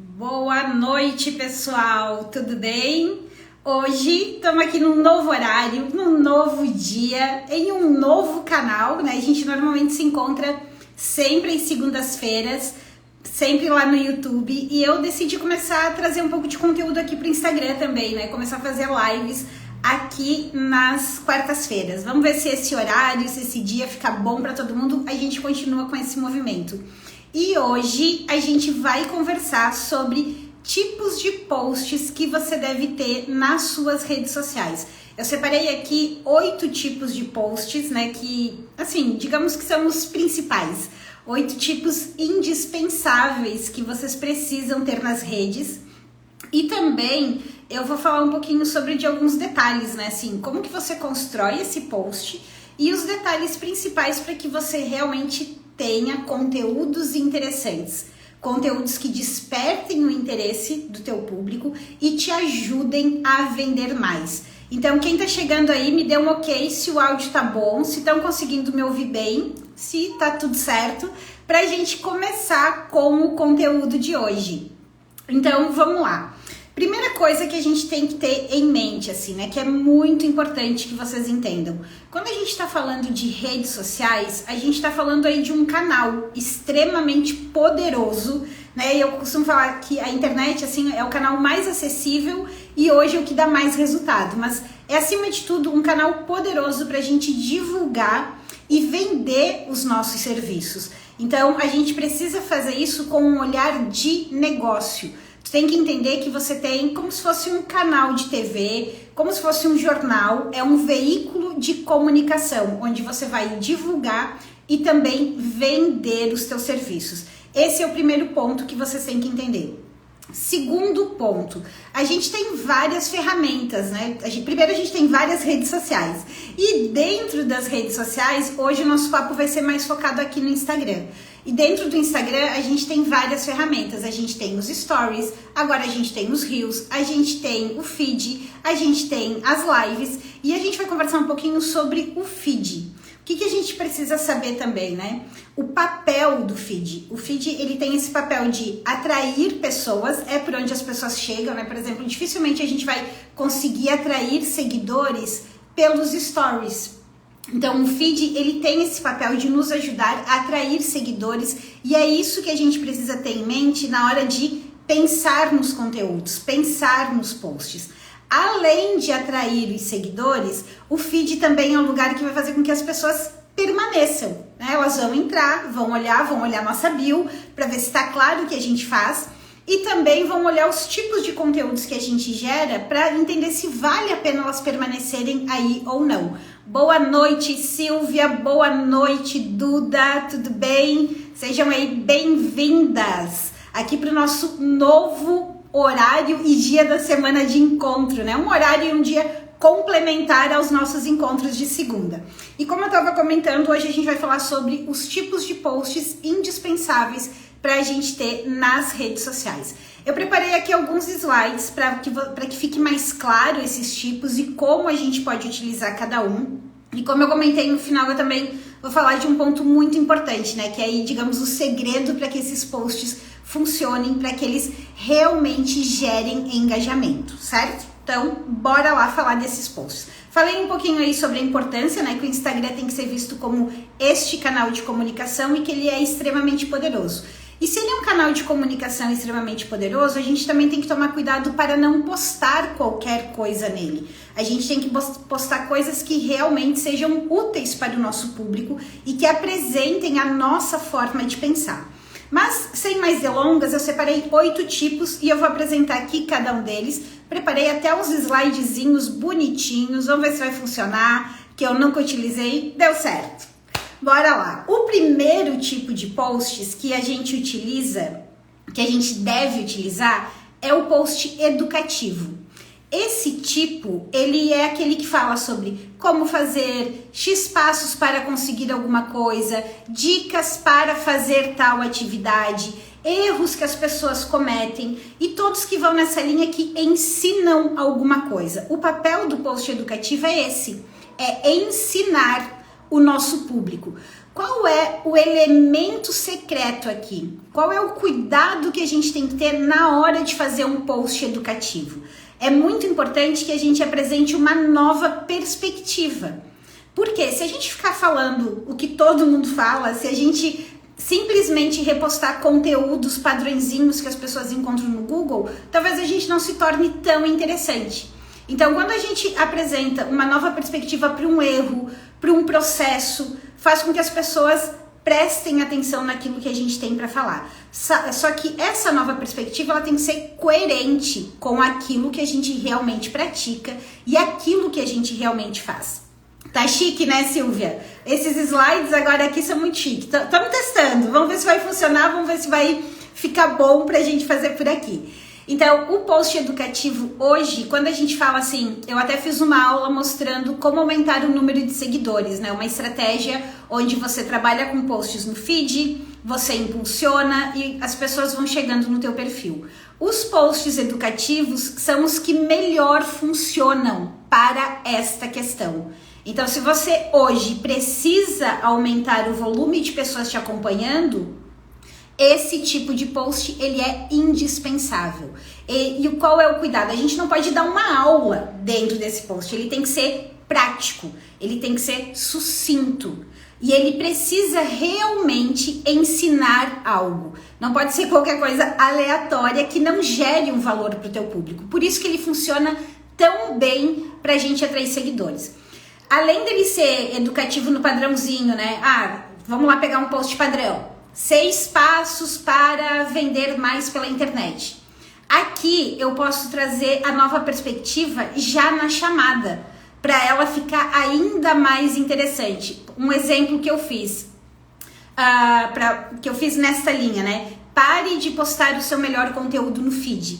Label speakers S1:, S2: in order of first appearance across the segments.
S1: Boa noite, pessoal, tudo bem? Hoje estamos aqui num novo horário, num novo dia, em um novo canal, né? A gente normalmente se encontra sempre em segundas-feiras, sempre lá no YouTube, e eu decidi começar a trazer um pouco de conteúdo aqui pro Instagram também, né? Começar a fazer lives aqui nas quartas-feiras. Vamos ver se esse horário, se esse dia fica bom para todo mundo, a gente continua com esse movimento. E hoje a gente vai conversar sobre tipos de posts que você deve ter nas suas redes sociais. Eu separei aqui 8 tipos de posts, né, que, assim, digamos que são os principais. 8 tipos indispensáveis que vocês precisam ter nas redes. E também eu vou falar um pouquinho sobre de alguns detalhes, né, assim, como que você constrói esse post e os detalhes principais para que você realmente tenha conteúdos interessantes, conteúdos que despertem o interesse do teu público e te ajudem a vender mais. Então, quem tá chegando aí, me dê um ok se o áudio tá bom, se estão conseguindo me ouvir bem, se tá tudo certo, pra gente começar com o conteúdo de hoje. Então, vamos lá. Primeira coisa que a gente tem que ter em mente, assim, né, que é muito importante que vocês entendam. Quando a gente está falando de redes sociais, a gente está falando aí de um canal extremamente poderoso, né, e eu costumo falar que a internet, assim, é o canal mais acessível e hoje é o que dá mais resultado, mas é, acima de tudo, um canal poderoso para a gente divulgar e vender os nossos serviços. Então, a gente precisa fazer isso com um olhar de negócio. Tu tem que entender que você tem como se fosse um canal de TV, como se fosse um jornal, é um veículo de comunicação, onde você vai divulgar e também vender os teus serviços. Esse é o primeiro ponto que você tem que entender. Segundo ponto, a gente tem várias ferramentas, né? Primeiro a gente tem várias redes sociais. E dentro das redes sociais, hoje o nosso papo vai ser mais focado aqui no Instagram. E dentro do Instagram a gente tem várias ferramentas. A gente tem os stories, agora a gente tem os reels, a gente tem o feed, a gente tem as lives e a gente vai conversar um pouquinho sobre o feed. O que a gente precisa saber também, né? O papel do feed. O feed, ele tem esse papel de atrair pessoas, é por onde as pessoas chegam, né? Por exemplo, dificilmente a gente vai conseguir atrair seguidores pelos stories. Então, o feed, ele tem esse papel de nos ajudar a atrair seguidores e é isso que a gente precisa ter em mente na hora de pensar nos conteúdos, pensar nos posts. Além de atrair os seguidores, o feed também é um lugar que vai fazer com que as pessoas permaneçam, né? Elas vão entrar, vão olhar nossa bio para ver se está claro o que a gente faz e também vão olhar os tipos de conteúdos que a gente gera para entender se vale a pena elas permanecerem aí ou não. Boa noite, Silvia, boa noite, Duda, tudo bem? Sejam aí bem-vindas aqui para o nosso novo horário e dia da semana de encontro, né? Um horário e um dia complementar aos nossos encontros de segunda. E como eu estava comentando, hoje a gente vai falar sobre os tipos de posts indispensáveis para a gente ter nas redes sociais. Eu preparei aqui alguns slides para que fique mais claro esses tipos e como a gente pode utilizar cada um. E como eu comentei no final, eu também vou falar de um ponto muito importante, né? Que é aí, digamos, o segredo para que esses posts funcionem, para que eles realmente gerem engajamento, certo? Então, bora lá falar desses posts. Falei um pouquinho aí sobre a importância, né? Que o Instagram tem que ser visto como este canal de comunicação e que ele é extremamente poderoso. E se ele é um canal de comunicação extremamente poderoso, a gente também tem que tomar cuidado para não postar qualquer coisa nele. A gente tem que postar coisas que realmente sejam úteis para o nosso público e que apresentem a nossa forma de pensar. Mas, sem mais delongas, eu separei 8 tipos e eu vou apresentar aqui cada um deles. Preparei até uns slidezinhos bonitinhos, vamos ver se vai funcionar, que eu nunca utilizei, deu certo. Bora lá. O primeiro tipo de posts que a gente utiliza, que a gente deve utilizar, é o post educativo. Esse tipo, ele é aquele que fala sobre como fazer X passos para conseguir alguma coisa, dicas para fazer tal atividade, erros que as pessoas cometem e todos que vão nessa linha que ensinam alguma coisa. O papel do post educativo é esse, é ensinar o nosso público. Qual é o elemento secreto aqui? Qual é o cuidado que a gente tem que ter na hora de fazer um post educativo? É muito importante que a gente apresente uma nova perspectiva. Porque se a gente ficar falando o que todo mundo fala, se a gente simplesmente repostar conteúdos padrõezinhos que as pessoas encontram no Google, talvez a gente não se torne tão interessante. Então, quando a gente apresenta uma nova perspectiva para um erro, para um processo, faz com que as pessoas prestem atenção naquilo que a gente tem para falar. Só que essa nova perspectiva ela tem que ser coerente com aquilo que a gente realmente pratica e aquilo que a gente realmente faz. Tá chique, né, Silvia? Esses slides agora aqui são muito chique. Estamos testando, vamos ver se vai funcionar, vamos ver se vai ficar bom pra gente fazer por aqui. Então, o post educativo hoje, quando a gente fala assim, eu até fiz uma aula mostrando como aumentar o número de seguidores, né? Uma estratégia onde você trabalha com posts no feed, você impulsiona e as pessoas vão chegando no teu perfil. Os posts educativos são os que melhor funcionam para esta questão. Então, se você hoje precisa aumentar o volume de pessoas te acompanhando, esse tipo de post, ele é indispensável. E qual é o cuidado? A gente não pode dar uma aula dentro desse post, ele tem que ser prático, ele tem que ser sucinto. E ele precisa realmente ensinar algo. Não pode ser qualquer coisa aleatória que não gere um valor para o teu público. Por isso que ele funciona tão bem para a gente atrair seguidores. Além dele ser educativo no padrãozinho, né? Vamos lá pegar um post padrão. 6 passos para vender mais pela internet. Aqui eu posso trazer a nova perspectiva já na chamada, para ela ficar ainda mais interessante. Um exemplo que eu fiz, que eu fiz nessa linha, né? Pare de postar o seu melhor conteúdo no feed.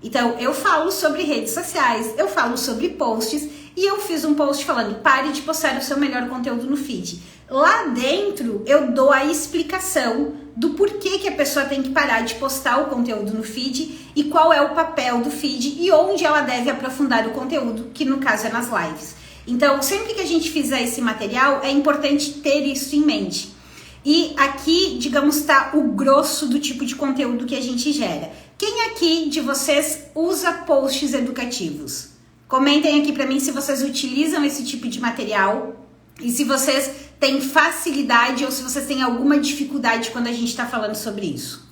S1: Então, eu falo sobre redes sociais, eu falo sobre posts e eu fiz um post falando, pare de postar o seu melhor conteúdo no feed. Lá dentro, eu dou a explicação do porquê que a pessoa tem que parar de postar o conteúdo no feed e qual é o papel do feed e onde ela deve aprofundar o conteúdo, que no caso é nas lives. Então, sempre que a gente fizer esse material, é importante ter isso em mente. E aqui, digamos, está o grosso do tipo de conteúdo que a gente gera. Quem aqui de vocês usa posts educativos? Comentem aqui para mim se vocês utilizam esse tipo de material e se vocês têm facilidade ou se vocês têm alguma dificuldade quando a gente está falando sobre isso.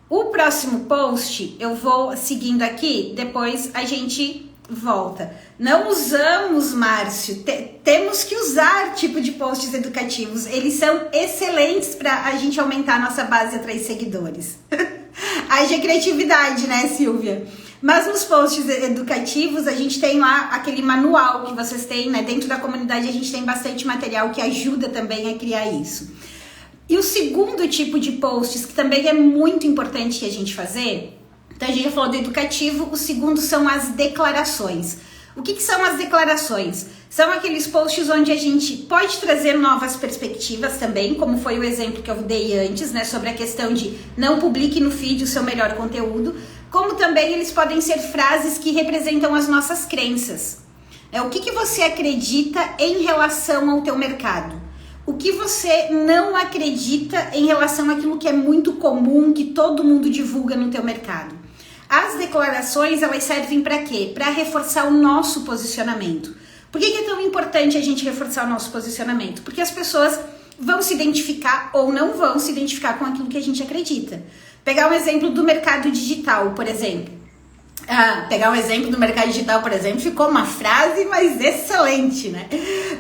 S1: O próximo post eu vou seguindo aqui, depois a gente volta. Não usamos, Márcio, temos que usar tipo de posts educativos, eles são excelentes para a gente aumentar a nossa base e atrair seguidores. Haja criatividade, né, Silvia? Mas nos posts educativos a gente tem lá aquele manual que vocês têm, né? Dentro da comunidade a gente tem bastante material que ajuda também a criar isso. E o segundo tipo de posts, que também é muito importante que a gente fazer, então a gente já falou do educativo, o segundo são as declarações. O que são as declarações? São aqueles posts onde a gente pode trazer novas perspectivas também, como foi o exemplo que eu dei antes, né? Sobre a questão de não publique no feed o seu melhor conteúdo, como também eles podem ser frases que representam as nossas crenças. O que você acredita em relação ao teu mercado? O que você não acredita em relação àquilo que é muito comum, que todo mundo divulga no teu mercado? As declarações, elas servem para quê? Para reforçar o nosso posicionamento. Por que é tão importante a gente reforçar o nosso posicionamento? Porque as pessoas vão se identificar ou não vão se identificar com aquilo que a gente acredita. Pegar um exemplo do mercado digital, por exemplo. Ficou uma frase, mas excelente, né?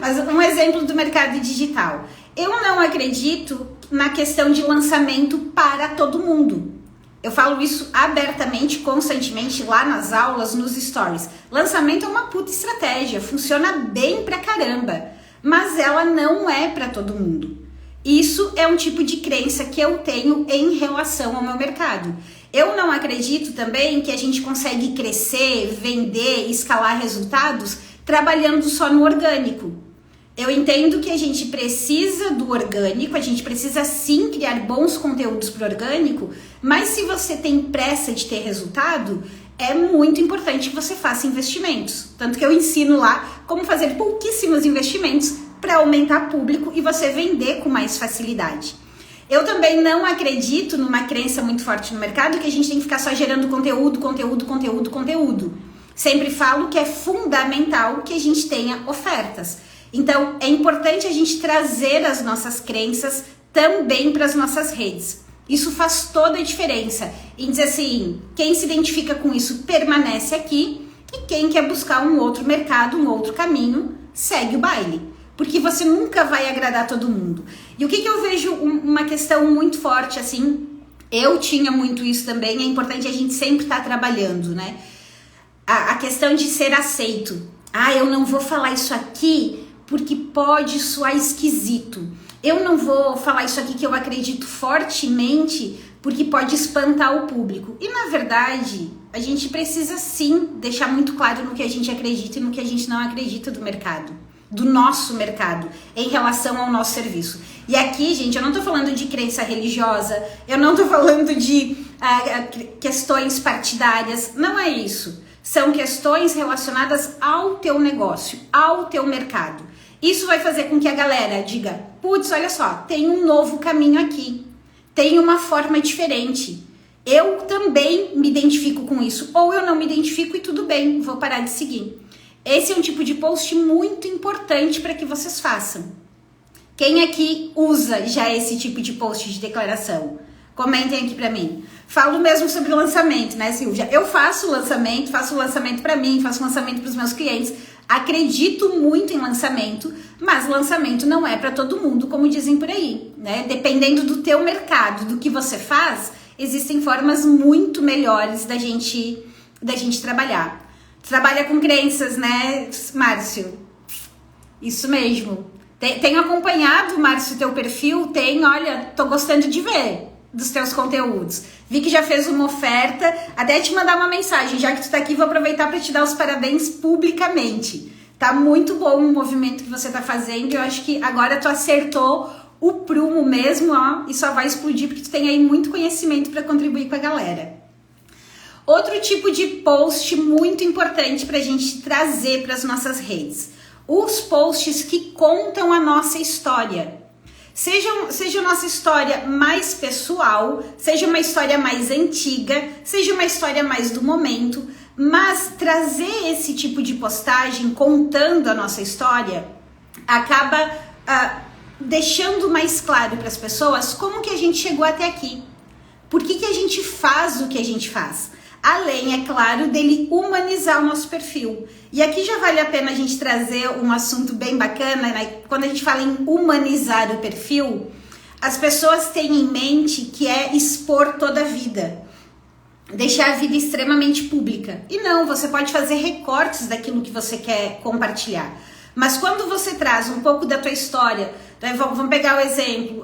S1: Mas um exemplo do mercado digital. Eu não acredito na questão de lançamento para todo mundo. Eu falo isso abertamente, constantemente, lá nas aulas, nos stories. Lançamento é uma puta estratégia, funciona bem pra caramba, mas ela não é pra todo mundo. Isso é um tipo de crença que eu tenho em relação ao meu mercado. Eu não acredito também que a gente consegue crescer, vender, escalar resultados trabalhando só no orgânico. Eu entendo que a gente precisa do orgânico, a gente precisa sim criar bons conteúdos para o orgânico, mas se você tem pressa de ter resultado, é muito importante que você faça investimentos. Tanto que eu ensino lá como fazer pouquíssimos investimentos para aumentar público e você vender com mais facilidade. Eu também não acredito numa crença muito forte no mercado que a gente tem que ficar só gerando conteúdo. Sempre falo que é fundamental que a gente tenha ofertas. Então, é importante a gente trazer as nossas crenças também para as nossas redes. Isso faz toda a diferença em dizer assim, quem se identifica com isso permanece aqui e quem quer buscar um outro mercado, um outro caminho, segue o baile. Porque você nunca vai agradar todo mundo. E o que eu vejo uma questão muito forte, assim, eu tinha muito isso também, é importante a gente sempre estar trabalhando, né? A questão de ser aceito. Eu não vou falar isso aqui porque pode soar esquisito. Eu não vou falar isso aqui que eu acredito fortemente porque pode espantar o público. E na verdade, a gente precisa sim deixar muito claro no que a gente acredita e no que a gente não acredita do mercado. Do nosso mercado, em relação ao nosso serviço. E aqui, gente, eu não tô falando de crença religiosa, eu não tô falando de questões partidárias, não é isso. São questões relacionadas ao teu negócio, ao teu mercado. Isso vai fazer com que a galera diga, putz, olha só, tem um novo caminho aqui, tem uma forma diferente. Eu também me identifico com isso, ou eu não me identifico e tudo bem, vou parar de seguir. Esse é um tipo de post muito importante para que vocês façam. Quem aqui usa já esse tipo de post de declaração? Comentem aqui para mim. Falo mesmo sobre lançamento, né, Silvia? Eu faço lançamento para mim, faço lançamento para os meus clientes. Acredito muito em lançamento, mas lançamento não é para todo mundo, como dizem por aí, né? Dependendo do teu mercado, do que você faz, existem formas muito melhores da gente trabalhar. Trabalha com crenças, né, Márcio? Isso mesmo. Tenho acompanhado, Márcio, teu perfil, olha, tô gostando de ver dos teus conteúdos. Vi que já fez uma oferta, até te mandar uma mensagem, já que tu tá aqui, vou aproveitar para te dar os parabéns publicamente. Tá muito bom o movimento que você tá fazendo, eu acho que agora tu acertou o prumo mesmo, ó, e só vai explodir porque tu tem aí muito conhecimento para contribuir com a galera. Outro tipo de post muito importante para a gente trazer para as nossas redes. Os posts que contam a nossa história. Seja a nossa história mais pessoal, seja uma história mais antiga, seja uma história mais do momento, mas trazer esse tipo de postagem contando a nossa história acaba deixando mais claro para as pessoas como que a gente chegou até aqui. Por que a gente faz o que a gente faz? Além, é claro, dele humanizar o nosso perfil. E aqui já vale a pena a gente trazer um assunto bem bacana, né? Quando a gente fala em humanizar o perfil, as pessoas têm em mente que é expor toda a vida, deixar a vida extremamente pública. E não, você pode fazer recortes daquilo que você quer compartilhar. Mas quando você traz um pouco da tua história, né, vamos pegar o exemplo,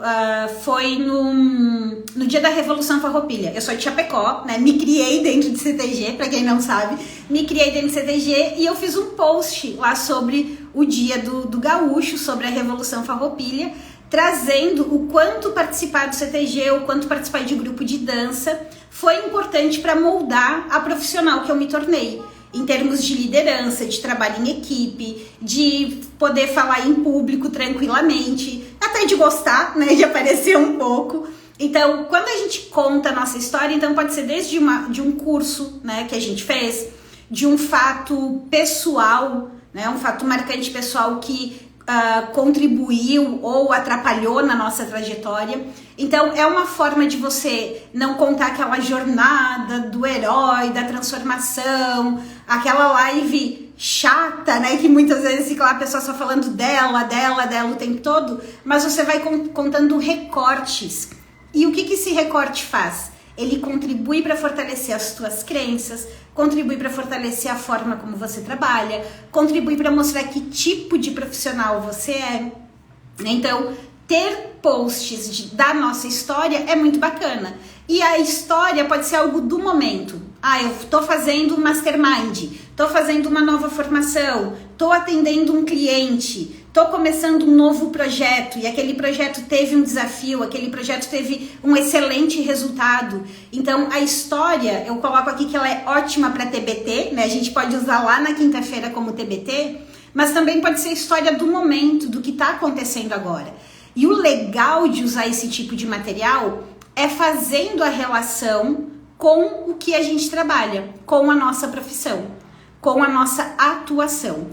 S1: foi no dia da Revolução Farroupilha. Eu sou de Chapecó, né, me criei dentro de CTG, para quem não sabe, me criei dentro de CTG e eu fiz um post lá sobre o dia do gaúcho, sobre a Revolução Farroupilha, trazendo o quanto participar do CTG, o quanto participar de grupo de dança foi importante para moldar a profissional que eu me tornei. Em termos de liderança, de trabalho em equipe, de poder falar em público tranquilamente, até de gostar, né, de aparecer um pouco. Então, quando a gente conta a nossa história, então pode ser desde de um curso, né, que a gente fez, de um fato pessoal, né, um fato marcante pessoal que contribuiu ou atrapalhou na nossa trajetória. Então é uma forma de você não contar aquela jornada do herói, da transformação, aquela live chata, né, que muitas vezes fica lá a pessoa só falando dela o tempo todo, mas você vai contando recortes. E o que esse recorte faz? Ele contribui para fortalecer as tuas crenças, contribui para fortalecer a forma como você trabalha, contribui para mostrar que tipo de profissional você é. Então, ter posts da nossa história é muito bacana. E a história pode ser algo do momento. Eu tô fazendo um mastermind, tô fazendo uma nova formação, tô atendendo um cliente, tô começando um novo projeto e aquele projeto teve um desafio, aquele projeto teve um excelente resultado. Então, a história, eu coloco aqui que ela é ótima para TBT, né? A gente pode usar lá na quinta-feira como TBT, mas também pode ser a história do momento, do que está acontecendo agora. E o legal de usar esse tipo de material é fazendo a relação com o que a gente trabalha, com a nossa profissão, com a nossa atuação.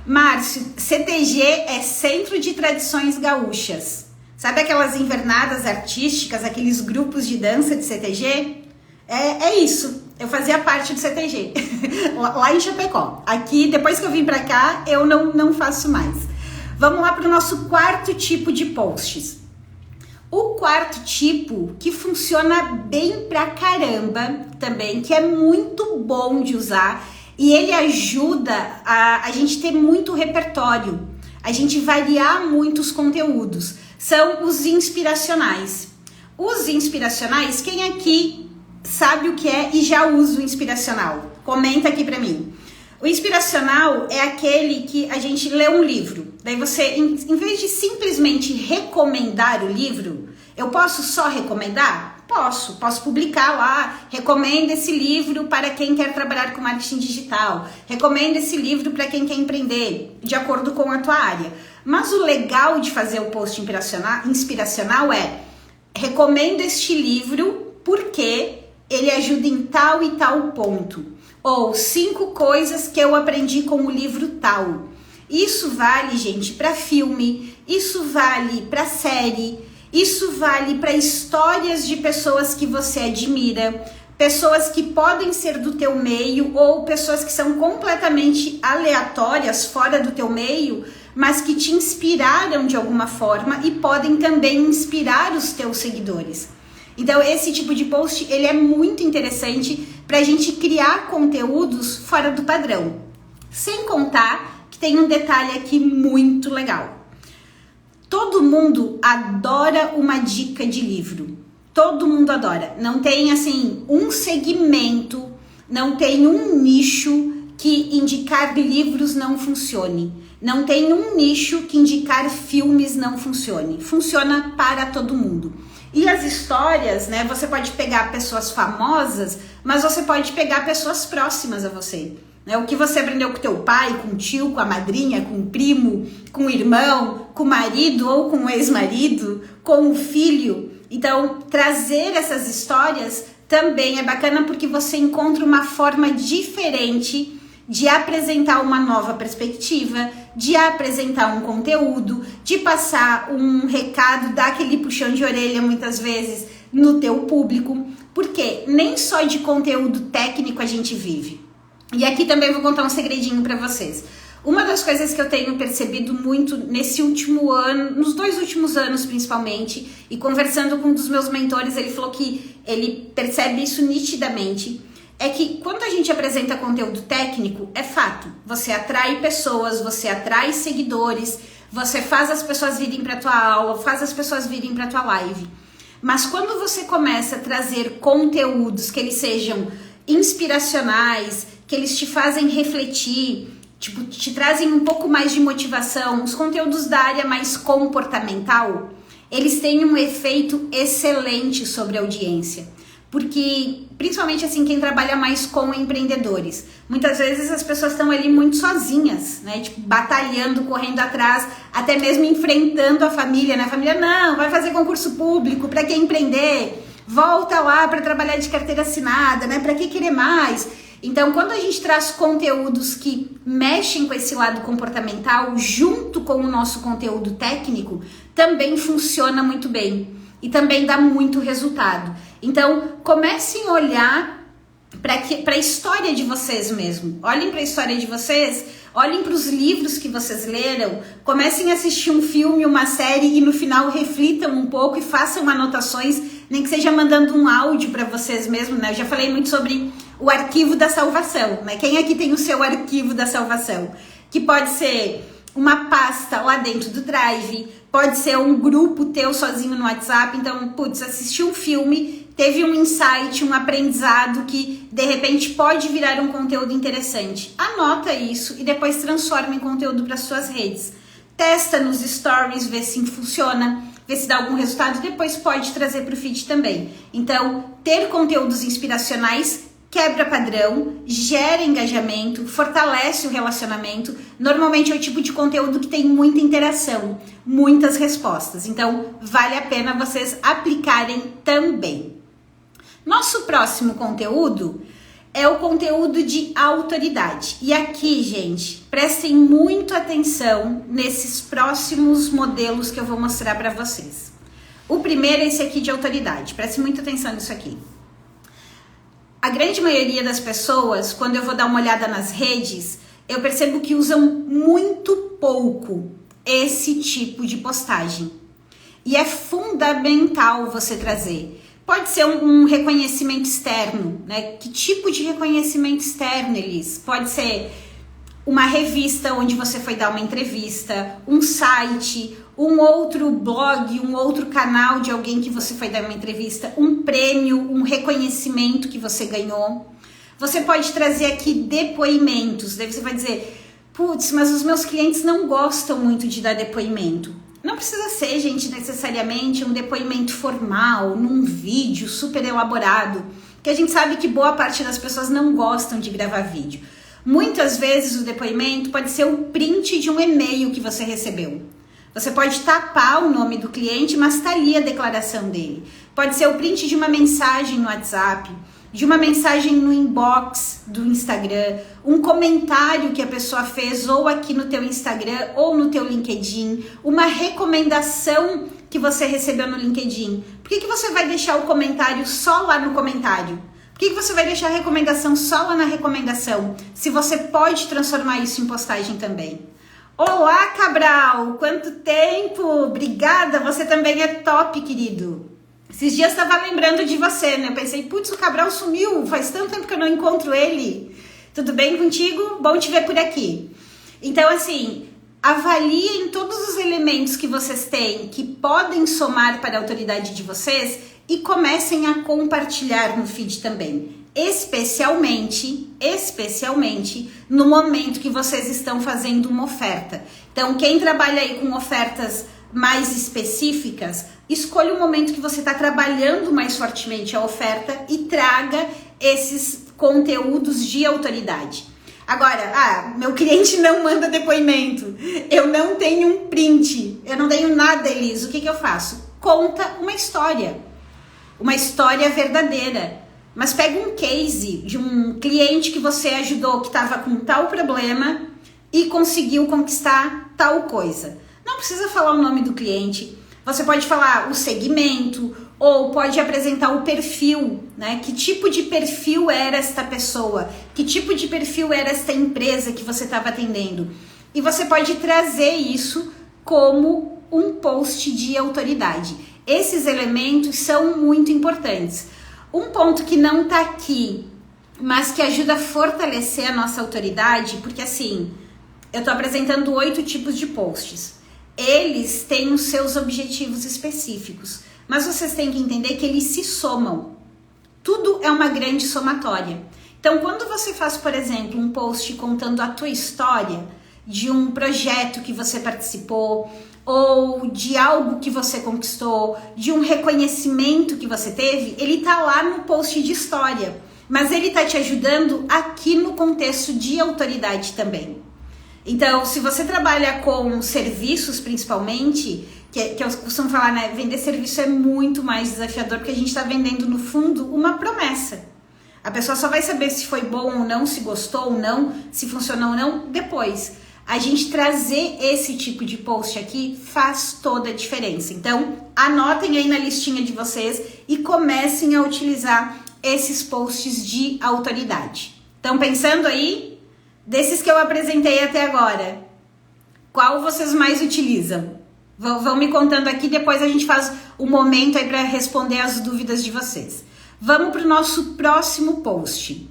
S1: Márcio, CTG é Centro de Tradições Gaúchas. Sabe aquelas invernadas artísticas, aqueles grupos de dança de CTG? É isso. Eu fazia parte do CTG, lá em Chapecó. Aqui, depois que eu vim pra cá, eu não faço mais. Vamos lá para o nosso quarto tipo de posts. O quarto tipo, que funciona bem pra caramba também, que é muito bom de usar, e ele ajuda a gente ter muito repertório, a gente variar muitos conteúdos, são os inspiracionais. Os inspiracionais, quem aqui sabe o que é e já usa o inspiracional? Comenta aqui pra mim. O inspiracional é aquele que a gente lê um livro, daí você, em vez de simplesmente recomendar o livro, eu posso só recomendar? Posso publicar lá, recomendo esse livro para quem quer trabalhar com marketing digital, recomendo esse livro para quem quer empreender, de acordo com a tua área. Mas o legal de fazer o post inspiracional é, recomendo este livro porque ele ajuda em tal e tal ponto. Ou 5 coisas que eu aprendi com o livro tal. Isso vale, gente, para filme, isso vale para série, isso vale para histórias de pessoas que você admira, pessoas que podem ser do teu meio ou pessoas que são completamente aleatórias, fora do teu meio, mas que te inspiraram de alguma forma e podem também inspirar os teus seguidores. Então esse tipo de post ele é muito interessante para a gente criar conteúdos fora do padrão. Sem contar que tem um detalhe aqui muito legal. Todo mundo adora uma dica de livro. Todo mundo adora. Não tem assim um segmento, não tem um nicho que indicar livros não funcione. Não tem um nicho que indicar filmes não funcione. Funciona para todo mundo. E as histórias, né? Você pode pegar pessoas famosas, mas você pode pegar pessoas próximas a você. Né? O que você aprendeu com teu pai, com o tio, com a madrinha, com o primo, com o irmão, com o marido ou com o ex-marido, com o filho. Então, trazer essas histórias também é bacana porque você encontra uma forma diferente de apresentar uma nova perspectiva, de apresentar um conteúdo, de passar um recado, dar aquele puxão de orelha muitas vezes no teu público, porque nem só de conteúdo técnico a gente vive. E aqui também vou contar um segredinho para vocês. Uma das coisas que eu tenho percebido muito nesse último ano, nos 2 últimos anos principalmente, e conversando com um dos meus mentores, ele falou que ele percebe isso nitidamente, é que quando a gente apresenta conteúdo técnico, é fato, você atrai pessoas, você atrai seguidores, você faz as pessoas virem para tua aula, faz as pessoas virem para tua live. Mas quando você começa a trazer conteúdos que eles sejam inspiracionais, que eles te fazem refletir, tipo, te trazem um pouco mais de motivação, os conteúdos da área mais comportamental, eles têm um efeito excelente sobre a audiência. Porque, principalmente assim, quem trabalha mais com empreendedores, muitas vezes as pessoas estão ali muito sozinhas, né? Tipo, batalhando, correndo atrás, até mesmo enfrentando a família, né? A família, não, vai fazer concurso público, para que empreender? Volta lá para trabalhar de carteira assinada, né? Para que querer mais? Então, quando a gente traz conteúdos que mexem com esse lado comportamental, junto com o nosso conteúdo técnico, também funciona muito bem e também dá muito resultado. Então, comecem a olhar para a história de vocês mesmo. Olhem para a história de vocês, olhem para os livros que vocês leram, comecem a assistir um filme, uma série e no final reflitam um pouco e façam anotações, nem que seja mandando um áudio para vocês mesmos, né? Eu já falei muito sobre o arquivo da salvação, né? Quem aqui tem o seu arquivo da salvação? Que pode ser uma pasta lá dentro do Drive, pode ser um grupo teu sozinho no WhatsApp. Então, putz, assistiu um filme, teve um insight, um aprendizado que de repente pode virar um conteúdo interessante. Anota isso e depois transforma em conteúdo para suas redes. Testa nos stories, vê se funciona, vê se dá algum resultado e depois pode trazer para o feed também. Então, ter conteúdos inspiracionais quebra padrão, gera engajamento, fortalece o relacionamento. Normalmente é o tipo de conteúdo que tem muita interação, muitas respostas. Então, vale a pena vocês aplicarem também. Nosso próximo conteúdo é o conteúdo de autoridade. E aqui, gente, prestem muito atenção nesses próximos modelos que eu vou mostrar para vocês. O primeiro é esse aqui de autoridade. Prestem muita atenção nisso aqui. A grande maioria das pessoas, quando eu vou dar uma olhada nas redes, eu percebo que usam muito pouco esse tipo de postagem. E é fundamental você trazer. Pode ser um reconhecimento externo, né? Que tipo de reconhecimento externo, Elis? Pode ser uma revista onde você foi dar uma entrevista, um site, um outro blog, um outro canal de alguém que você foi dar uma entrevista, um prêmio, um reconhecimento que você ganhou. Você pode trazer aqui depoimentos, daí você vai dizer, putz, mas os meus clientes não gostam muito de dar depoimento. Não precisa ser, gente, necessariamente um depoimento formal, num vídeo super elaborado, que a gente sabe que boa parte das pessoas não gostam de gravar vídeo. Muitas vezes o depoimento pode ser o print de um e-mail que você recebeu. Você pode tapar o nome do cliente, mas tá ali a declaração dele. Pode ser o print de uma mensagem no WhatsApp, de uma mensagem no inbox do Instagram, um comentário que a pessoa fez ou aqui no teu Instagram ou no teu LinkedIn, uma recomendação que você recebeu no LinkedIn. Por que você vai deixar o comentário só lá no comentário? Por que você vai deixar a recomendação só lá na recomendação, se você pode transformar isso em postagem também? Olá, Cabral! Quanto tempo! Obrigada! Você também é top, querido! Esses dias eu estava lembrando de você, né? Eu pensei, putz, o Cabral sumiu, faz tanto tempo que eu não encontro ele. Tudo bem contigo? Bom te ver por aqui. Então, assim, avaliem todos os elementos que vocês têm que podem somar para a autoridade de vocês e comecem a compartilhar no feed também. Especialmente no momento que vocês estão fazendo uma oferta. Então, quem trabalha aí com ofertas mais específicas, escolha o momento que você está trabalhando mais fortemente a oferta e traga esses conteúdos de autoridade. Agora, meu cliente não manda depoimento, eu não tenho um print, eu não tenho nada, Elis, o que eu faço? Conta uma história verdadeira. Mas pega um case de um cliente que você ajudou que estava com tal problema e conseguiu conquistar tal coisa. Não precisa falar o nome do cliente, você pode falar o segmento ou pode apresentar o perfil, né? Que tipo de perfil era esta pessoa? Que tipo de perfil era esta empresa que você estava atendendo? E você pode trazer isso como um post de autoridade. Esses elementos são muito importantes. Um ponto que não tá aqui, mas que ajuda a fortalecer a nossa autoridade, porque assim, eu tô apresentando 8 tipos de posts. Eles têm os seus objetivos específicos, mas vocês têm que entender que eles se somam. Tudo é uma grande somatória. Então, quando você faz, por exemplo, um post contando a tua história de um projeto que você participou, ou de algo que você conquistou, de um reconhecimento que você teve, ele tá lá no post de história, mas ele tá te ajudando aqui no contexto de autoridade também. Então, se você trabalha com serviços principalmente, que eu costumo falar, né, vender serviço é muito mais desafiador, porque a gente tá vendendo no fundo uma promessa. A pessoa só vai saber se foi bom ou não, se gostou ou não, se funcionou ou não, depois. A gente trazer esse tipo de post aqui faz toda a diferença. Então, anotem aí na listinha de vocês e comecem a utilizar esses posts de autoridade. Estão pensando aí? Desses que eu apresentei até agora, qual vocês mais utilizam? Vão me contando aqui, depois a gente faz um momento aí para responder as dúvidas de vocês. Vamos para o nosso próximo post.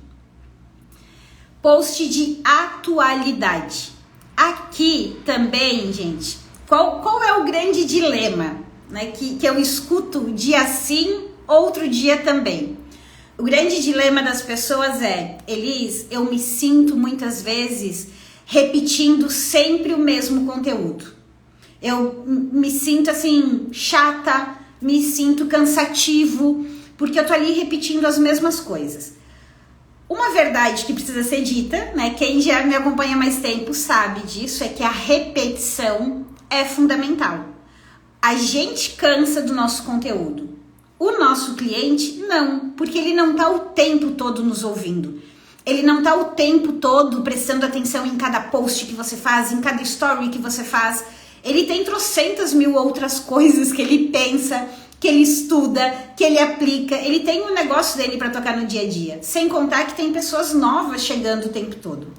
S1: Post de atualidade. Aqui também, gente, qual é o grande dilema, né, que eu escuto dia sim, outro dia também? O grande dilema das pessoas é, Elis, eu me sinto muitas vezes repetindo sempre o mesmo conteúdo. Eu me sinto assim, chata, me sinto cansativo, porque eu tô ali repetindo as mesmas coisas. Uma verdade que precisa ser dita, né? Quem já me acompanha há mais tempo sabe disso, é que a repetição é fundamental. A gente cansa do nosso conteúdo. O nosso cliente não, porque ele não está o tempo todo nos ouvindo. Ele não está o tempo todo prestando atenção em cada post que você faz, em cada story que você faz. Ele tem trocentas mil outras coisas que ele pensa, que ele estuda, que ele aplica. Ele tem um negócio dele para tocar no dia a dia. Sem contar que tem pessoas novas chegando o tempo todo.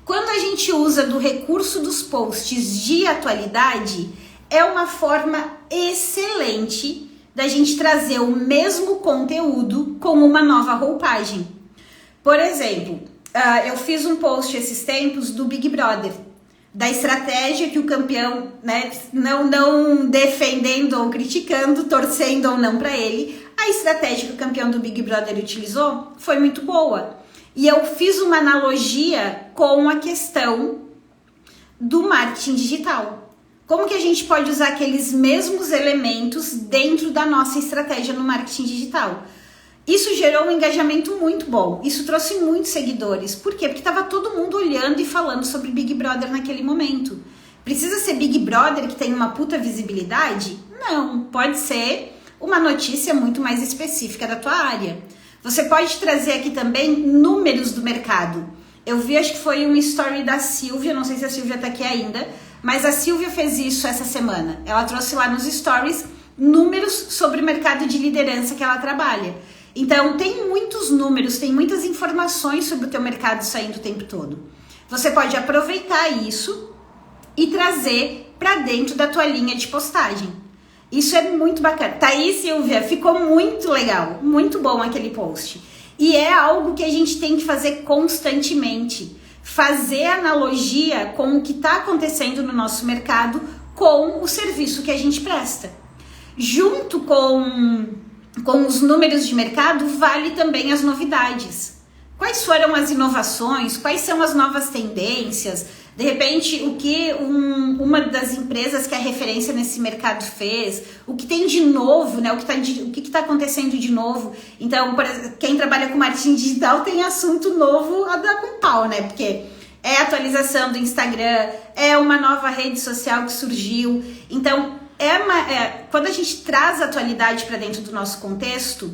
S1: Quando a gente usa do recurso dos posts de atualidade, é uma forma excelente da gente trazer o mesmo conteúdo com uma nova roupagem. Por exemplo, eu fiz um post esses tempos do Big Brother, da estratégia que o campeão, né, não defendendo ou criticando, torcendo ou não para ele, a estratégia que o campeão do Big Brother utilizou foi muito boa. E eu fiz uma analogia com a questão do marketing digital. Como que a gente pode usar aqueles mesmos elementos dentro da nossa estratégia no marketing digital? Isso gerou um engajamento muito bom, isso trouxe muitos seguidores. Por quê? Porque estava todo mundo olhando e falando sobre Big Brother naquele momento. Precisa ser Big Brother que tem uma puta visibilidade? Não, pode ser uma notícia muito mais específica da tua área. Você pode trazer aqui também números do mercado. Eu vi, acho que foi uma story da Silvia, não sei se a Silvia tá aqui ainda, mas a Silvia fez isso essa semana. Ela trouxe lá nos stories números sobre o mercado de liderança que ela trabalha. Então, tem muitos números, tem muitas informações sobre o teu mercado saindo o tempo todo. Você pode aproveitar isso e trazer para dentro da tua linha de postagem. Isso é muito bacana. Tá aí, Silvia, ficou muito legal, muito bom aquele post. E é algo que a gente tem que fazer constantemente. Fazer analogia com o que está acontecendo no nosso mercado com o serviço que a gente presta. Junto com os números de mercado, vale também as novidades. Quais foram as inovações? Quais são as novas tendências? De repente, o que uma das empresas que é referência nesse mercado fez? O que tem de novo, né? O que está acontecendo de novo? Então, por exemplo, quem trabalha com marketing digital tem assunto novo a dar com pau, né? Porque é atualização do Instagram, é uma nova rede social que surgiu. Então, quando a gente traz a atualidade para dentro do nosso contexto,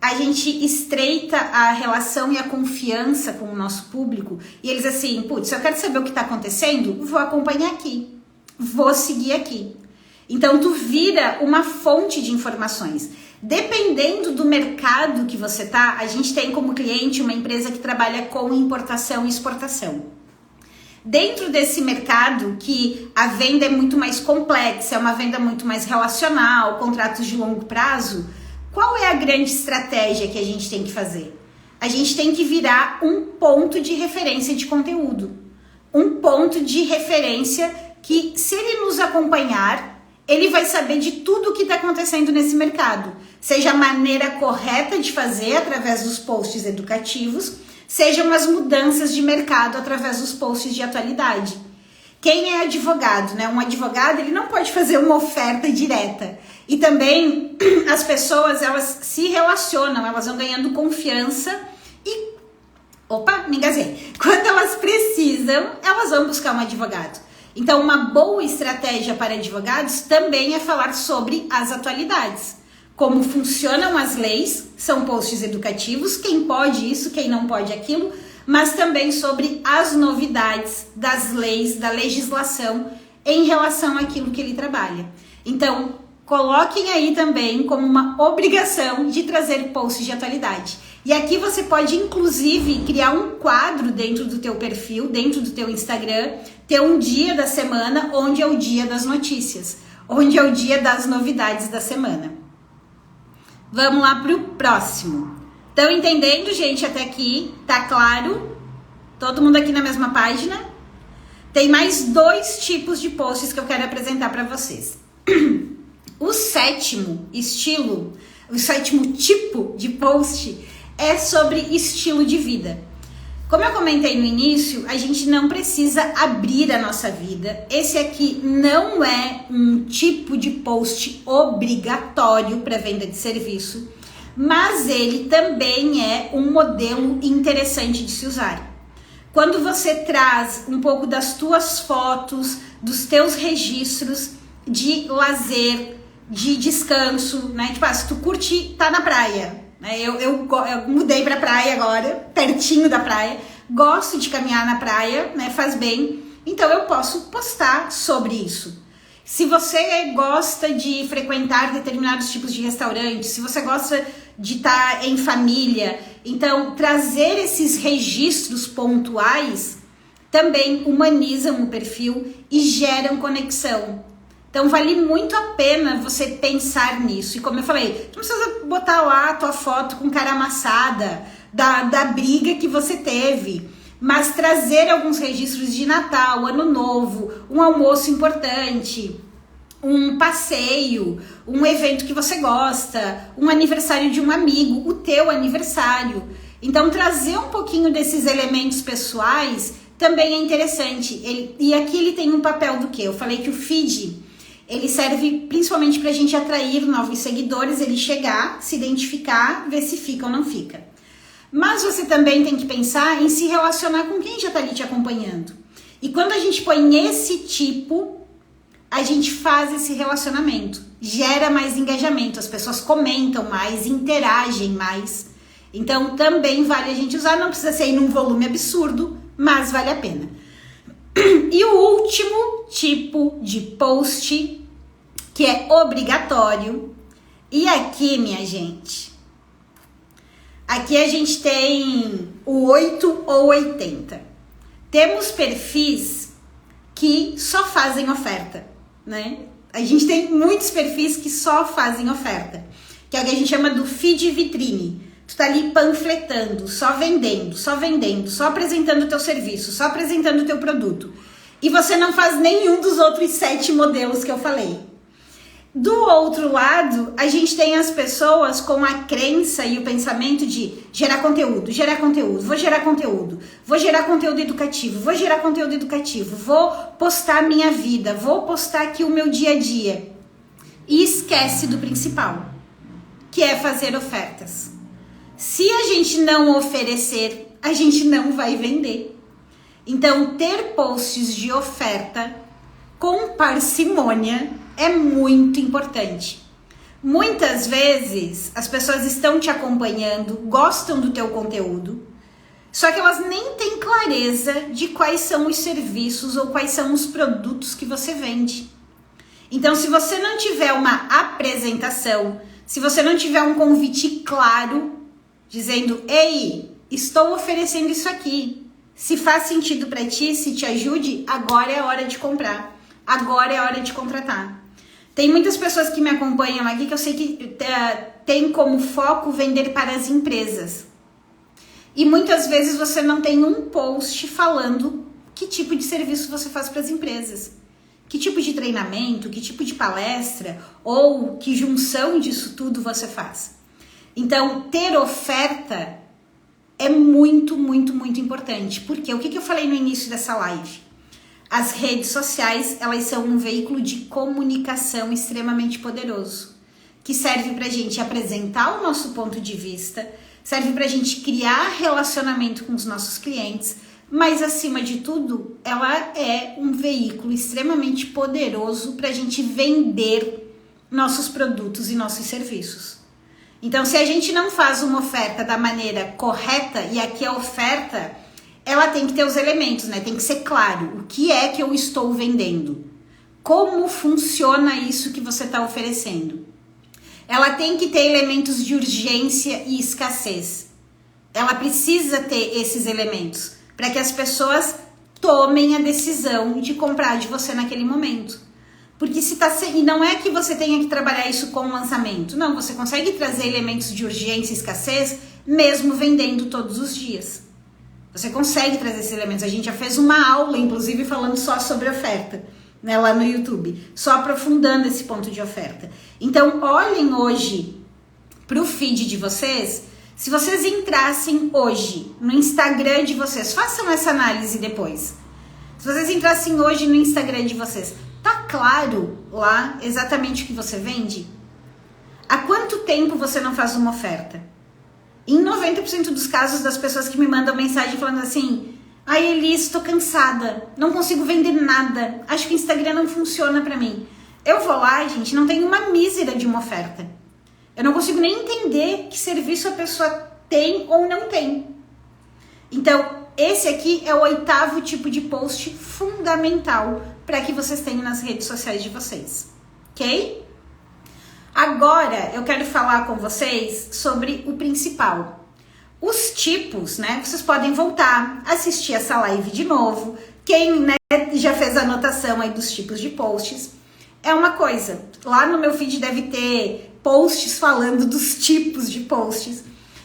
S1: a gente estreita a relação e a confiança com o nosso público. E eles assim, putz, se eu quero saber o que está acontecendo, vou acompanhar aqui, vou seguir aqui. Então, tu vira uma fonte de informações. Dependendo do mercado que você tá, a gente tem como cliente uma empresa que trabalha com importação e exportação. Dentro desse mercado, que a venda é muito mais complexa, é uma venda muito mais relacional, contratos de longo prazo, qual é a grande estratégia que a gente tem que fazer? A gente tem que virar um ponto de referência de conteúdo. Um ponto de referência que, se ele nos acompanhar, ele vai saber de tudo o que está acontecendo nesse mercado. Seja a maneira correta de fazer através dos posts educativos, sejam as mudanças de mercado através dos posts de atualidade. Quem é advogado, né? Um advogado, ele não pode fazer uma oferta direta. E também as pessoas, elas se relacionam, elas vão ganhando confiança e... Opa, me engasguei. Quando elas precisam, elas vão buscar um advogado. Então, uma boa estratégia para advogados também é falar sobre as atualidades. Como funcionam as leis, são posts educativos, quem pode isso, quem não pode aquilo, mas também sobre as novidades das leis, da legislação em relação àquilo que ele trabalha. Então, coloquem aí também como uma obrigação de trazer posts de atualidade. E aqui você pode, inclusive, criar um quadro dentro do teu perfil, dentro do teu Instagram, ter um dia da semana onde é o dia das notícias, onde é o dia das novidades da semana. Vamos lá para o próximo. Estão entendendo, gente, até aqui? Tá claro? Todo mundo aqui na mesma página? Tem mais 2 tipos de posts que eu quero apresentar para vocês. O sétimo tipo de post é sobre estilo de vida. Como eu comentei no início, a gente não precisa abrir a nossa vida. Esse aqui não é um tipo de post obrigatório para venda de serviço, mas ele também é um modelo interessante de se usar. Quando você traz um pouco das tuas fotos, dos teus registros de lazer, de descanso, né? Tipo, se tu curte, tá na praia, né? Eu mudei pra praia agora, pertinho da praia, gosto de caminhar na praia, né? Faz bem, então eu posso postar sobre isso. Se você gosta de frequentar determinados tipos de restaurantes, se você gosta de estar em família, então trazer esses registros pontuais também humanizam o perfil e geram conexão. Então vale muito a pena você pensar nisso. E como eu falei, não precisa botar lá a tua foto com cara amassada da briga que você teve, mas trazer alguns registros de Natal, Ano Novo, um almoço importante, um passeio, um evento que você gosta, um aniversário de um amigo, o teu aniversário. Então trazer um pouquinho desses elementos pessoais também é interessante. E aqui ele tem um papel do quê? Eu falei que o feed, ele serve principalmente para a gente atrair novos seguidores, ele chegar, se identificar, ver se fica ou não fica. Mas você também tem que pensar em se relacionar com quem já está ali te acompanhando. E quando a gente põe esse tipo, a gente faz esse relacionamento, gera mais engajamento, as pessoas comentam mais, interagem mais. Então também vale a gente usar, não precisa ser em um volume absurdo, mas vale a pena. E o último tipo de post, que é obrigatório, e aqui, minha gente, aqui a gente tem o 8 ou 80. Temos perfis que só fazem oferta, né? A gente tem muitos perfis que só fazem oferta, que é o que a gente chama do feed vitrine. Tu tá ali panfletando, só vendendo, só apresentando o teu serviço, só apresentando o teu produto. E você não faz nenhum dos outros 7 modelos que eu falei. Do outro lado, a gente tem as pessoas com a crença e o pensamento de gerar conteúdo, vou gerar conteúdo educativo, vou postar minha vida, vou postar aqui o meu dia a dia. E esquece do principal, que é fazer ofertas. Se a gente não oferecer, a gente não vai vender. Então, ter posts de oferta com parcimônia é muito importante. Muitas vezes as pessoas estão te acompanhando, gostam do teu conteúdo, só que elas nem têm clareza de quais são os serviços ou quais são os produtos que você vende. Então, se você não tiver uma apresentação, se você não tiver um convite claro, dizendo, ei, estou oferecendo isso aqui, se faz sentido para ti, se te ajude, agora é a hora de comprar, agora é a hora de contratar. Tem muitas pessoas que me acompanham aqui que eu sei que tem como foco vender para as empresas. E muitas vezes você não tem um post falando que tipo de serviço você faz para as empresas. Que tipo de treinamento, que tipo de palestra ou que junção disso tudo você faz. Então, ter oferta é muito, muito, muito importante. Porque o que eu falei no início dessa live? As redes sociais, elas são um veículo de comunicação extremamente poderoso, que serve pra gente apresentar o nosso ponto de vista, serve pra gente criar relacionamento com os nossos clientes, mas acima de tudo, ela é um veículo extremamente poderoso pra gente vender nossos produtos e nossos serviços. Então, se a gente não faz uma oferta da maneira correta, e aqui a oferta, ela tem que ter os elementos, né? Tem que ser claro o que é que eu estou vendendo, como funciona isso que você está oferecendo. Ela tem que ter elementos de urgência e escassez. Ela precisa ter esses elementos para que as pessoas tomem a decisão de comprar de você naquele momento. Porque e não é que você tenha que trabalhar isso com lançamento. Não, você consegue trazer elementos de urgência e escassez mesmo vendendo todos os dias. Você consegue trazer esses elementos. A gente já fez uma aula, inclusive, falando só sobre oferta, né, lá no YouTube. Só aprofundando esse ponto de oferta. Então, olhem hoje para o feed de vocês. Se vocês entrassem hoje no Instagram de vocês, façam essa análise depois. Se vocês entrassem hoje no Instagram de vocês, tá claro lá exatamente o que você vende? Há quanto tempo você não faz uma oferta? Em 90% dos casos das pessoas que me mandam mensagem falando assim: ai, Elis, tô cansada, não consigo vender nada, acho que o Instagram não funciona pra mim. Eu vou lá, gente, não tem uma mísera de uma oferta. Eu não consigo nem entender que serviço a pessoa tem ou não tem. Então, esse aqui é o 8º tipo de post fundamental para que vocês tenham nas redes sociais de vocês, ok? Agora, eu quero falar com vocês sobre o principal. Os tipos, né? Vocês podem voltar, assistir essa live de novo. Quem, né, já fez a anotação aí dos tipos de posts. É uma coisa, lá no meu feed deve ter posts falando dos tipos de posts.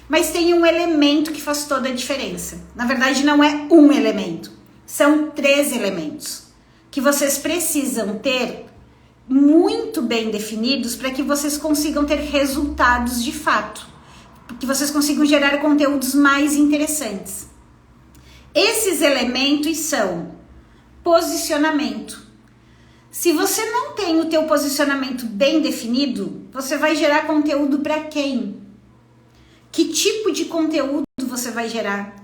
S1: Mas tem um elemento que faz toda a diferença. Na verdade, não é um elemento. São 3 elementos que vocês precisam ter muito bem definidos para que vocês consigam ter resultados de fato. Que vocês consigam gerar conteúdos mais interessantes. Esses elementos são posicionamento. Se você não tem o teu posicionamento bem definido, você vai gerar conteúdo para quem? Que tipo de conteúdo você vai gerar?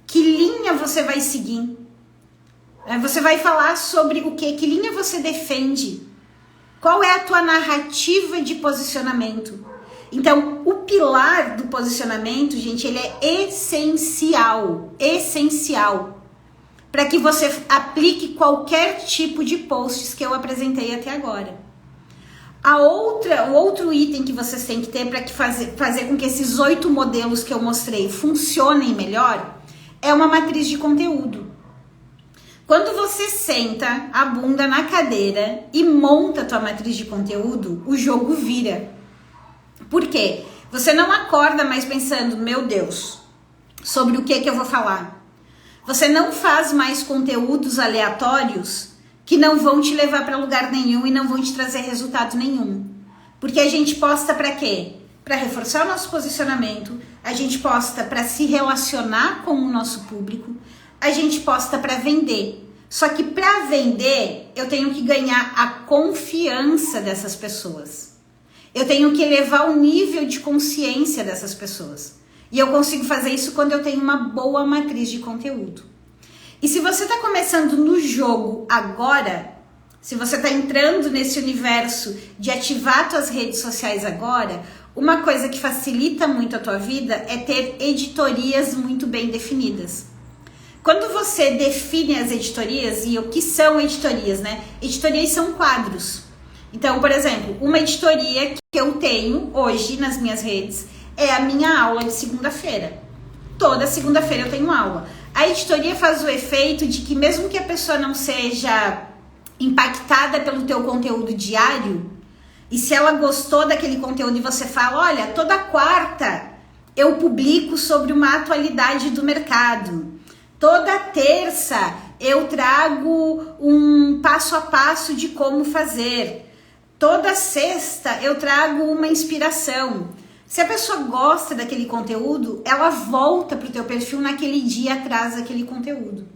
S1: Que linha você vai seguir? Você vai falar sobre o quê? Que linha você defende? Qual é a tua narrativa de posicionamento? Então, o pilar do posicionamento, gente, ele é essencial, para que você aplique qualquer tipo de posts que eu apresentei até agora. O outro item que vocês têm que ter para fazer com que esses 8 modelos que eu mostrei funcionem melhor é uma matriz de conteúdo. Quando você senta a bunda na cadeira e monta a tua matriz de conteúdo, o jogo vira. Por quê? Você não acorda mais pensando, meu Deus, sobre o que eu vou falar. Você não faz mais conteúdos aleatórios que não vão te levar para lugar nenhum e não vão te trazer resultado nenhum. Porque a gente posta para quê? Para reforçar o nosso posicionamento, a gente posta para se relacionar com o nosso público, a gente posta para vender. Só que para vender, eu tenho que ganhar a confiança dessas pessoas. Eu tenho que elevar o nível de consciência dessas pessoas. E eu consigo fazer isso quando eu tenho uma boa matriz de conteúdo. E se você está começando no jogo agora, se você está entrando nesse universo de ativar suas redes sociais agora, uma coisa que facilita muito a tua vida é ter editorias muito bem definidas. Quando você define as editorias, e o que são editorias, né? Editorias são quadros. Então, por exemplo, uma editoria que eu tenho hoje nas minhas redes é a minha aula de segunda-feira. Toda segunda-feira eu tenho aula. A editoria faz o efeito de que mesmo que a pessoa não seja impactada pelo teu conteúdo diário, e se ela gostou daquele conteúdo e você fala, olha, toda quarta eu publico sobre uma atualidade do mercado. Toda terça eu trago um passo a passo de como fazer. Toda sexta eu trago uma inspiração. Se a pessoa gosta daquele conteúdo, ela volta para o teu perfil naquele dia atrás daquele conteúdo.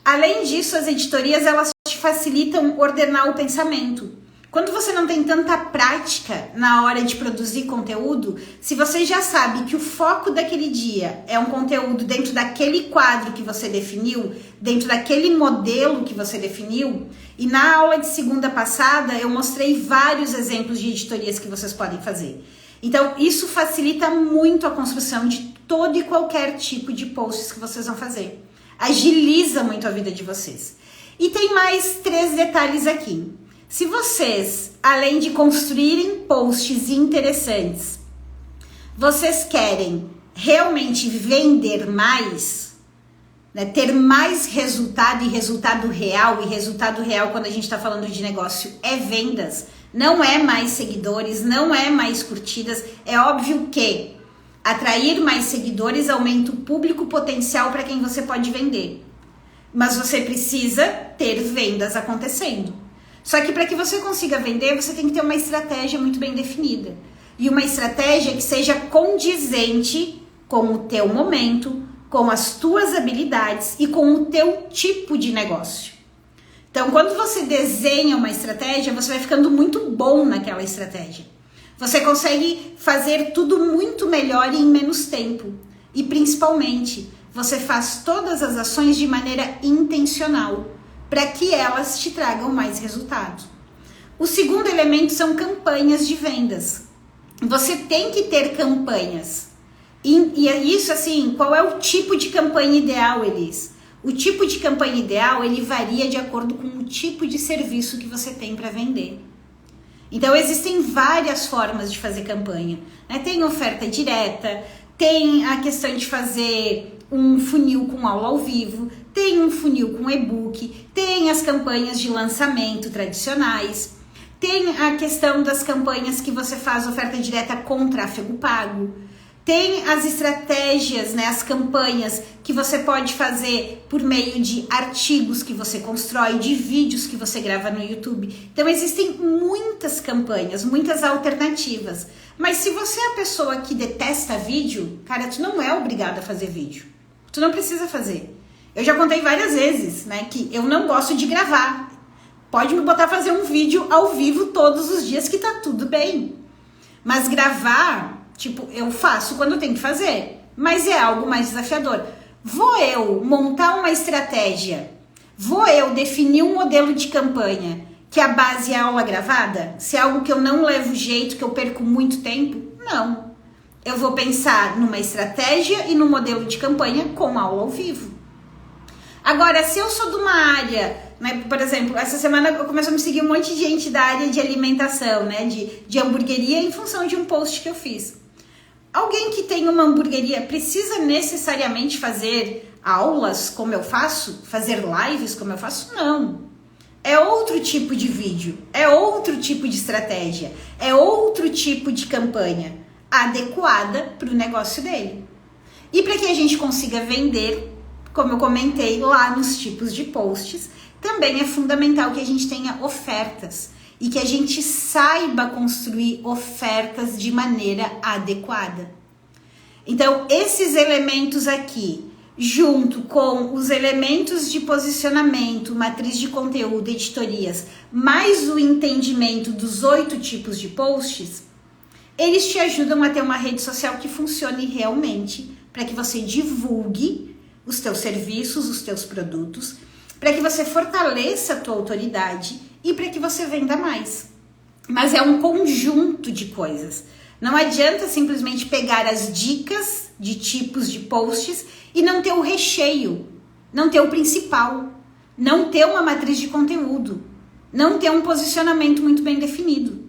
S1: Além disso, as editorias elas te facilitam ordenar o pensamento. Quando você não tem tanta prática na hora de produzir conteúdo, se você já sabe que o foco daquele dia é um conteúdo dentro daquele quadro que você definiu, dentro daquele modelo que você definiu, e na aula de segunda passada eu mostrei vários exemplos de editorias que vocês podem fazer. Então, isso facilita muito a construção de todo e qualquer tipo de posts que vocês vão fazer. Agiliza muito a vida de vocês. E tem mais 3 detalhes aqui. Se vocês, além de construírem posts interessantes, vocês querem realmente vender mais, né, ter mais resultado e resultado real quando a gente está falando de negócio é vendas, não é mais seguidores, não é mais curtidas. É óbvio que atrair mais seguidores aumenta o público potencial para quem você pode vender. Mas você precisa ter vendas acontecendo. Só que para que você consiga vender, você tem que ter uma estratégia muito bem definida. E uma estratégia que seja condizente com o teu momento, com as tuas habilidades e com o teu tipo de negócio. Então, quando você desenha uma estratégia, você vai ficando muito bom naquela estratégia. Você consegue fazer tudo muito melhor e em menos tempo. E principalmente, você faz todas as ações de maneira intencional, para que elas te tragam mais resultado. O segundo elemento são campanhas de vendas. Você tem que ter campanhas. E é isso assim, qual é o tipo de campanha ideal, Elis? O tipo de campanha ideal, ele varia de acordo com o tipo de serviço que você tem para vender. Então, existem várias formas de fazer campanha, né? Tem oferta direta, tem a questão de fazer um funil com aula ao vivo, tem um funil com e-book, tem as campanhas de lançamento tradicionais, tem a questão das campanhas que você faz oferta direta com tráfego pago, tem as estratégias, né, as campanhas que você pode fazer por meio de artigos que você constrói, de vídeos que você grava no YouTube. Então existem muitas campanhas, muitas alternativas. Mas se você é a pessoa que detesta vídeo, cara, tu não é obrigado a fazer vídeo. Tu não precisa fazer. Eu já contei várias vezes, né, que eu não gosto de gravar. Pode me botar a fazer um vídeo ao vivo todos os dias que tá tudo bem. Mas gravar, tipo, eu faço quando eu tenho que fazer, mas é algo mais desafiador. Vou eu montar uma estratégia, vou eu definir um modelo de campanha que a base é aula gravada? Se é algo que eu não levo jeito, que eu perco muito tempo? Não. Eu vou pensar numa estratégia e no modelo de campanha com aula ao vivo. Agora, se eu sou de uma área, né, por exemplo, essa semana eu comecei a me seguir um monte de gente da área de alimentação, né, de hamburgueria, em função de um post que eu fiz. Alguém que tem uma hamburgueria precisa necessariamente fazer aulas como eu faço? Fazer lives como eu faço? Não. É outro tipo de vídeo, é outro tipo de estratégia, é outro tipo de campanha adequada para o negócio dele. E para que a gente consiga vender, como eu comentei lá nos tipos de posts, também é fundamental que a gente tenha ofertas e que a gente saiba construir ofertas de maneira adequada. Então, esses elementos aqui, junto com os elementos de posicionamento, matriz de conteúdo, editorias, mais o entendimento dos 8 tipos de posts, eles te ajudam a ter uma rede social que funcione realmente, para que você divulgue os teus serviços, os teus produtos, para que você fortaleça a tua autoridade e para que você venda mais. Mas é um conjunto de coisas. Não adianta simplesmente pegar as dicas de tipos de posts e não ter o recheio, não ter o principal, não ter uma matriz de conteúdo, não ter um posicionamento muito bem definido.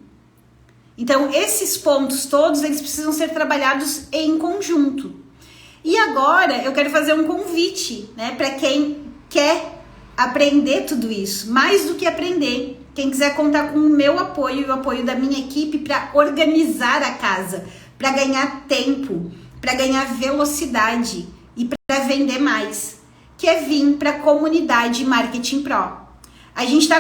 S1: Então, esses pontos todos, eles precisam ser trabalhados em conjunto. E agora, eu quero fazer um convite, né, para quem quer aprender tudo isso, mais do que aprender. Quem quiser contar com o meu apoio e o apoio da minha equipe para organizar a casa, para ganhar tempo, para ganhar velocidade e para vender mais, que é vir para a comunidade Marketing Pro. A gente está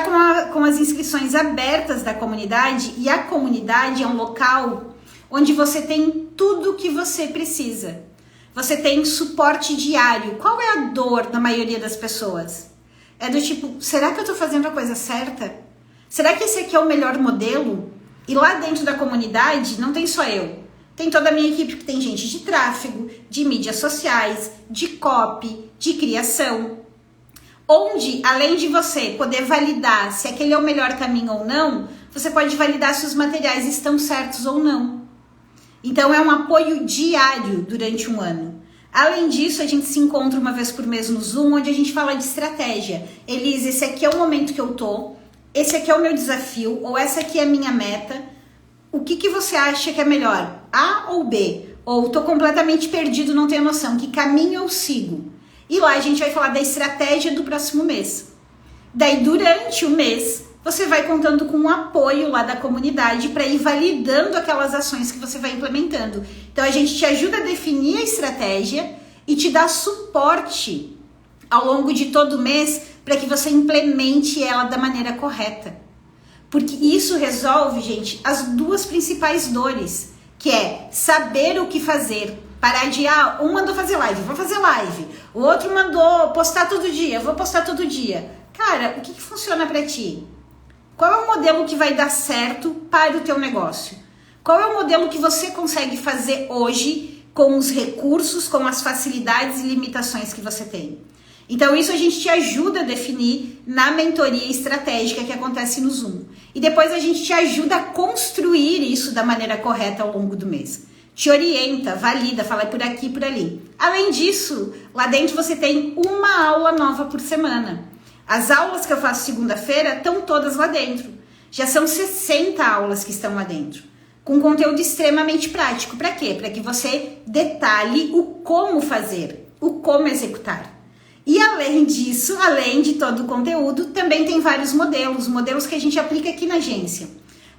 S1: com as inscrições abertas da comunidade e a comunidade é um local onde você tem tudo o que você precisa. Você tem suporte diário. Qual é a dor da maioria das pessoas? É do tipo, será que eu estou fazendo a coisa certa? Será que esse aqui é o melhor modelo? E lá dentro da comunidade não tem só eu. Tem toda a minha equipe, que tem gente de tráfego, de mídias sociais, de copy, de criação. Onde, além de você poder validar se aquele é o melhor caminho ou não, você pode validar se os materiais estão certos ou não. Então é um apoio diário durante um ano. Além disso, a gente se encontra uma vez por mês no Zoom, onde a gente fala de estratégia. Elise, esse aqui é o momento que eu tô, esse aqui é o meu desafio, ou essa aqui é a minha meta. O que você acha que é melhor? A ou B? Ou tô completamente perdido, não tenho noção, que caminho eu sigo? E lá a gente vai falar da estratégia do próximo mês. Daí, durante o mês, você vai contando com o apoio lá da comunidade para ir validando aquelas ações que você vai implementando. Então, a gente te ajuda a definir a estratégia e te dá suporte ao longo de todo o mês para que você implemente ela da maneira correta. Porque isso resolve, gente, as duas principais dores, que é saber o que fazer. Parar de, um mandou fazer live, vou fazer live. O outro mandou postar todo dia, vou postar todo dia. Cara, o que funciona para ti? Qual é o modelo que vai dar certo para o teu negócio? Qual é o modelo que você consegue fazer hoje com os recursos, com as facilidades e limitações que você tem? Então isso a gente te ajuda a definir na mentoria estratégica que acontece no Zoom. E depois a gente te ajuda a construir isso da maneira correta ao longo do mês. Te orienta, valida, fala por aqui e por ali. Além disso, lá dentro você tem uma aula nova por semana. As aulas que eu faço segunda-feira estão todas lá dentro. Já são 60 aulas que estão lá dentro. Com conteúdo extremamente prático. Para quê? Para que você detalhe o como fazer, o como executar. E além disso, além de todo o conteúdo, também tem vários modelos que a gente aplica aqui na agência.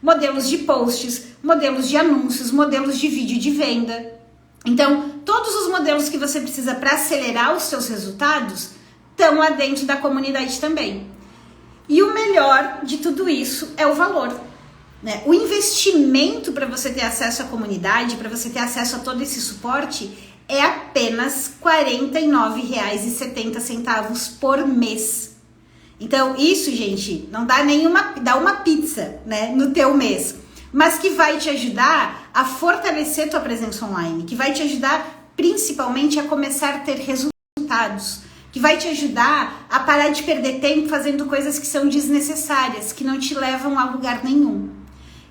S1: Modelos de posts, modelos de anúncios, modelos de vídeo de venda. Então, todos os modelos que você precisa para acelerar os seus resultados estão lá dentro da comunidade também. E o melhor de tudo isso é o valor, né? O investimento para você ter acesso à comunidade, para você ter acesso a todo esse suporte, é apenas R$ 49,70 por mês. Então, isso, gente, não dá dá uma pizza, né, no teu mês, mas que vai te ajudar a fortalecer tua presença online, que vai te ajudar principalmente a começar a ter resultados, que vai te ajudar a parar de perder tempo fazendo coisas que são desnecessárias, que não te levam a lugar nenhum.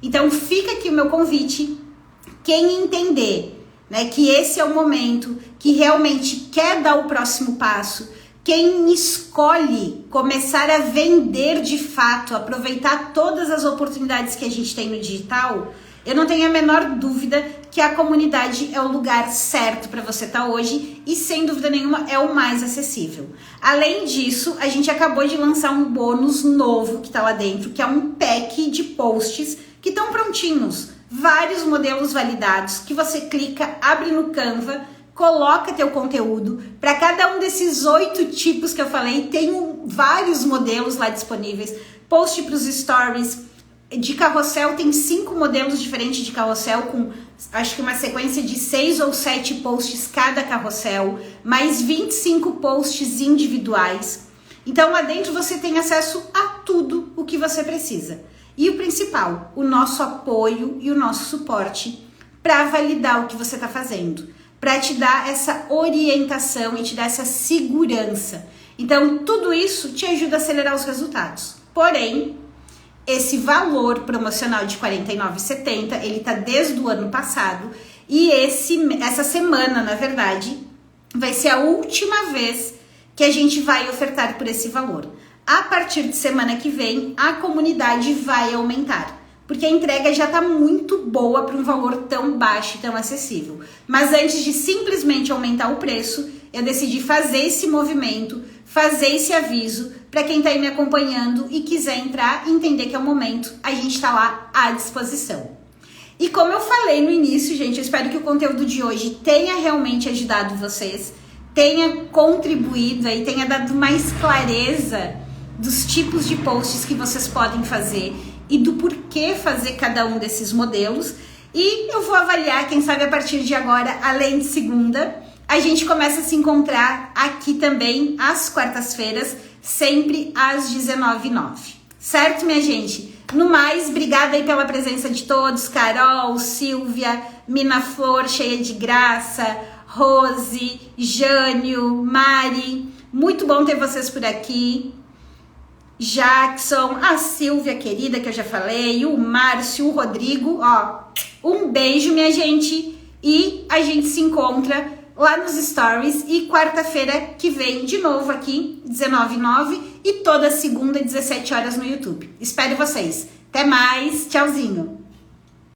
S1: Então, fica aqui o meu convite. Quem entender, né, que esse é o momento, que realmente quer dar o próximo passo, quem escolhe começar a vender de fato, aproveitar todas as oportunidades que a gente tem no digital, eu não tenho a menor dúvida que a comunidade é o lugar certo para você estar hoje e, sem dúvida nenhuma, é o mais acessível. Além disso, a gente acabou de lançar um bônus novo que está lá dentro, que é um pack de posts que estão prontinhos. Vários modelos validados que você clica, abre no Canva, coloca teu conteúdo. Para cada um desses 8 tipos que eu falei, tem vários modelos lá disponíveis. Post para os stories, de carrossel tem 5 modelos diferentes de carrossel, com acho que uma sequência de 6 ou 7 posts cada carrossel, mais 25 posts individuais. Então lá dentro você tem acesso a tudo o que você precisa. E o principal, o nosso apoio e o nosso suporte para validar o que você está fazendo, para te dar essa orientação e te dar essa segurança. Então, tudo isso te ajuda a acelerar os resultados. Porém, esse valor promocional de R$ 49,70, ele está desde o ano passado e essa semana, na verdade, vai ser a última vez que a gente vai ofertar por esse valor. A partir de semana que vem, a comunidade vai aumentar, porque a entrega já está muito boa para um valor tão baixo e tão acessível. Mas antes de simplesmente aumentar o preço, eu decidi fazer esse movimento, fazer esse aviso para quem está aí me acompanhando e quiser entrar e entender que é o momento, a gente está lá à disposição. E como eu falei no início, gente, eu espero que o conteúdo de hoje tenha realmente ajudado vocês, tenha contribuído aí, tenha dado mais clareza dos tipos de posts que vocês podem fazer e do porquê fazer cada um desses modelos. E eu vou avaliar, quem sabe a partir de agora, além de segunda, a gente começa a se encontrar aqui também às quartas-feiras, sempre às 19h09. Certo, minha gente? No mais, obrigada aí pela presença de todos, Carol, Silvia, Mina Flor, cheia de graça, Rose, Jânio, Mari, muito bom ter vocês por aqui. Jackson, a Silvia querida que eu já falei, o Márcio, o Rodrigo, ó, um beijo, minha gente, e a gente se encontra lá nos stories e quarta-feira que vem de novo aqui, 19h09 e toda segunda, 17 horas no YouTube. Espero vocês. Até mais, tchauzinho!